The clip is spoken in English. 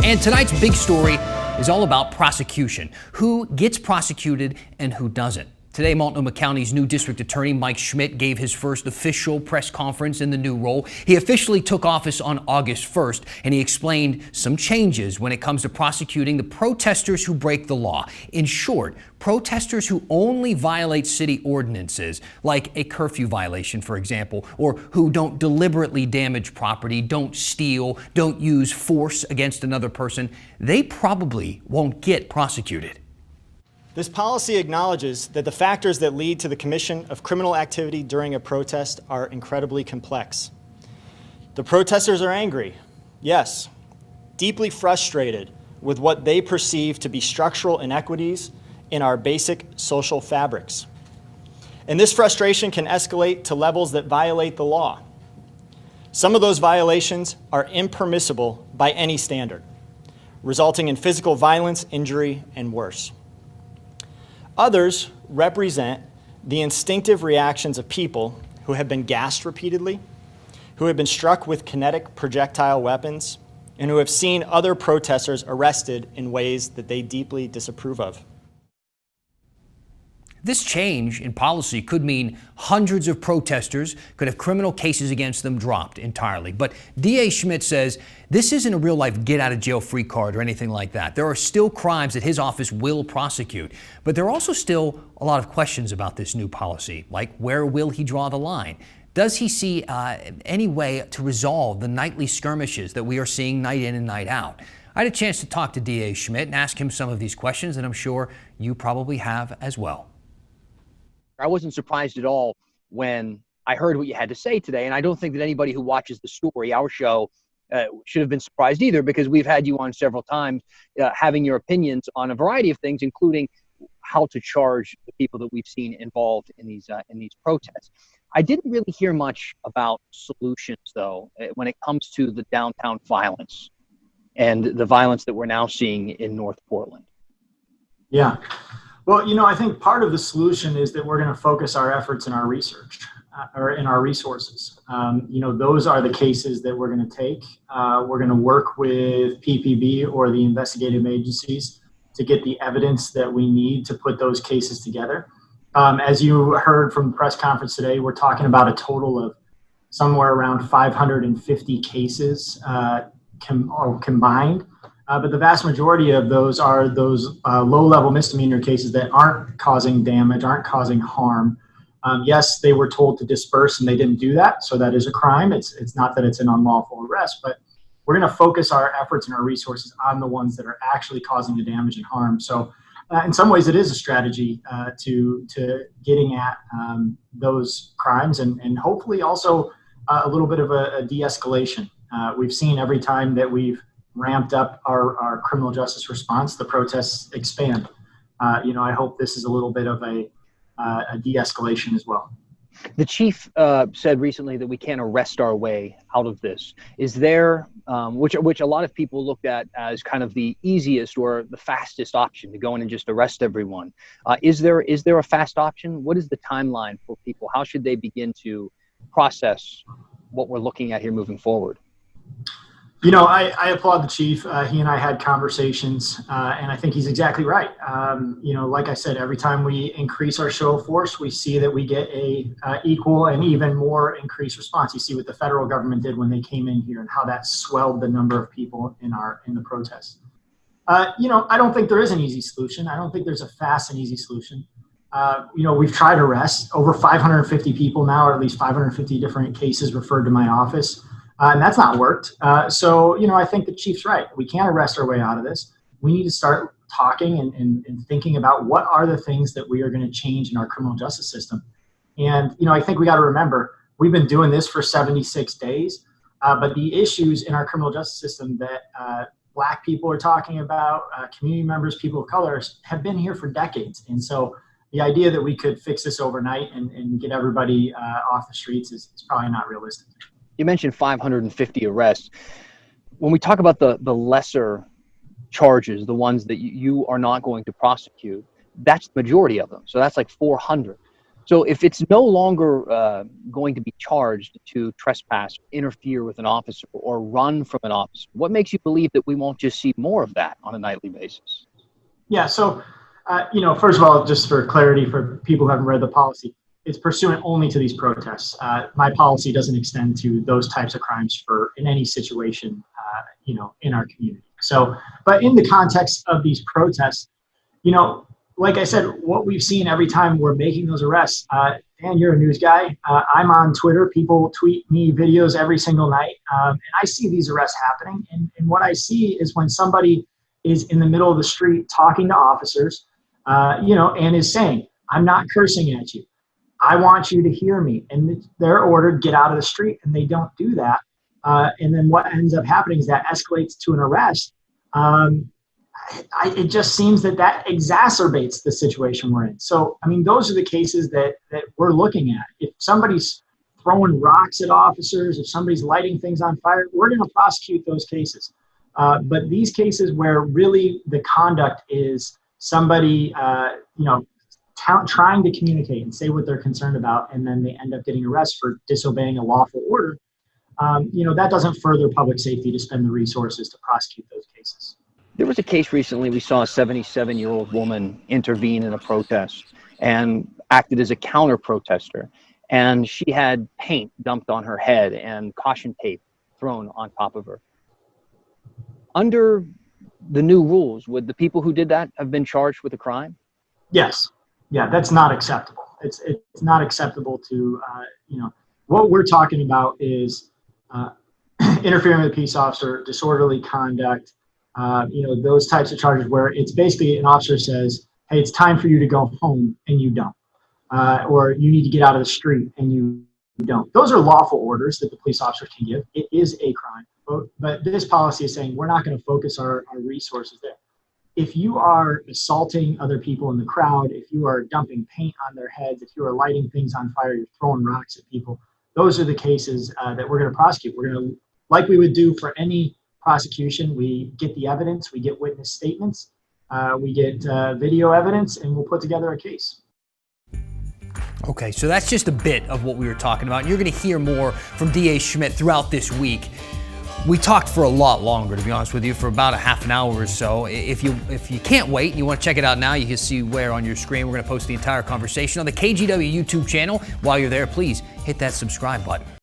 And tonight's big story is all about prosecution. Who gets prosecuted and who doesn't. Today, Multnomah County's new district attorney, Mike Schmidt, gave his first official press conference in the new role. He officially took office on August 1st, and he explained some changes when it comes to prosecuting the protesters who break the law. In short, protesters who only violate city ordinances, like a curfew violation, for example, or who don't deliberately damage property, don't steal, don't use force against another person, they probably won't get prosecuted. This policy acknowledges that the factors that lead to the commission of criminal activity during a protest are incredibly complex. The protesters are angry, yes, deeply frustrated with what they perceive to be structural inequities in our basic social fabrics. And this frustration can escalate to levels that violate the law. Some of those violations are impermissible by any standard, resulting in physical violence, injury, and worse. Others represent the instinctive reactions of people who have been gassed repeatedly, who have been struck with kinetic projectile weapons, and who have seen other protesters arrested in ways that they deeply disapprove of. This change in policy could mean hundreds of protesters could have criminal cases against them dropped entirely. But DA Schmidt says this isn't a real-life get-out-of-jail-free card or anything like that. There are still crimes that his office will prosecute. But there are also still a lot of questions about this new policy, like where will he draw the line? Does he see any way to resolve the nightly skirmishes that we are seeing night in and night out? I had a chance to talk to DA Schmidt and ask him some of these questions, and I'm sure you probably have as well. I wasn't surprised at all when I heard what you had to say today, and I don't think that anybody who watches the story, our show, should have been surprised either, because we've had you on several times having your opinions on a variety of things, including how to charge the people that we've seen involved in these protests. I didn't really hear much about solutions, though, when it comes to the downtown violence and the violence that we're now seeing in North Portland. Yeah. Well, I think part of the solution is that we're going to focus our efforts in our research or in our resources. Those are the cases that we're going to take. We're going to work with PPB or the investigative agencies to get the evidence that we need to put those cases together. As you heard from the press conference today, we're talking about a total of somewhere around 550 cases combined. But the vast majority of those are those low-level misdemeanor cases that aren't causing damage, aren't causing harm. Yes, they were told to disperse and they didn't do that, so that is a crime. It's not that it's an unlawful arrest, but we're going to focus our efforts and our resources on the ones that are actually causing the damage and harm. So in some ways it is a strategy to getting at those crimes and hopefully also a little bit of a de-escalation. We've seen every time that we've ramped up our criminal justice response, the protests expand. I hope this is a little bit of a de-escalation as well. The chief said recently that we can't arrest our way out of this. Is there, which a lot of people looked at as kind of the easiest or the fastest option, to go in and just arrest everyone. Is there a fast option? What is the timeline for people? How should they begin to process what we're looking at here moving forward? I applaud the chief. He and I had conversations, and I think he's exactly right. Like I said, every time we increase our show of force, we see that we get a equal and even more increased response. You see what the federal government did when they came in here and how that swelled the number of people in the protests. I don't think there is an easy solution. I don't think there's a fast and easy solution. We've tried arrests, over 550 people now, or at least 550 different cases referred to my office. And that's not worked. So I think the chief's right. We can't arrest our way out of this. We need to start talking and thinking about what are the things that we are going to change in our criminal justice system. And, I think we got to remember, we've been doing this for 76 days, but the issues in our criminal justice system that Black people are talking about, community members, people of color, have been here for decades. And so the idea that we could fix this overnight and get everybody off the streets is probably not realistic. You mentioned 550 arrests. When we talk about the lesser charges, the ones that you are not going to prosecute, that's the majority of them. So that's like 400. So if it's no longer going to be charged to trespass, interfere with an officer, or run from an officer, what makes you believe that we won't just see more of that on a nightly basis? Yeah, so, first of all, just for clarity for people who haven't read the policy, it's pursuant only to these protests. My policy doesn't extend to those types of crimes in any situation, in our community. So, but in the context of these protests, like I said, what we've seen every time we're making those arrests, Dan, you're a news guy. I'm on Twitter. People tweet me videos every single night. And I see these arrests happening. And what I see is when somebody is in the middle of the street talking to officers, and is saying, I'm not cursing at you. I want you to hear me. And they're ordered, get out of the street, and they don't do that. And then what ends up happening is that escalates to an arrest. It just seems that exacerbates the situation we're in. So, those are the cases that we're looking at. If somebody's throwing rocks at officers, if somebody's lighting things on fire, we're going to prosecute those cases. But these cases where really the conduct is somebody, trying to communicate and say what they're concerned about, and then they end up getting arrested for disobeying a lawful order, that doesn't further public safety to spend the resources to prosecute those cases. There was a case recently, we saw a 77-year-old woman intervene in a protest and acted as a counter-protester. And she had paint dumped on her head and caution tape thrown on top of her. Under the new rules, would the people who did that have been charged with a crime? Yes. Yeah, that's not acceptable. It's not acceptable to, what we're talking about is interfering with a peace officer, disorderly conduct, those types of charges where it's basically an officer says, hey, it's time for you to go home, and you don't. Or you need to get out of the street, and you don't. Those are lawful orders that the police officer can give. It is a crime. But this policy is saying we're not going to focus our resources there. If you are assaulting other people in the crowd, if you are dumping paint on their heads, if you are lighting things on fire, you're throwing rocks at people, those are the cases that we're going to prosecute. We're going to, like we would do for any prosecution, we get the evidence, we get witness statements, we get video evidence, and we'll put together a case. Okay, so that's just a bit of what we were talking about. You're going to hear more from DA Schmidt throughout this week. We talked for a lot longer, to be honest with you, for about a half an hour or so. If you can't wait and you want to check it out now, you can see where on your screen. We're going to post the entire conversation on the KGW YouTube channel. While you're there, please hit that subscribe button.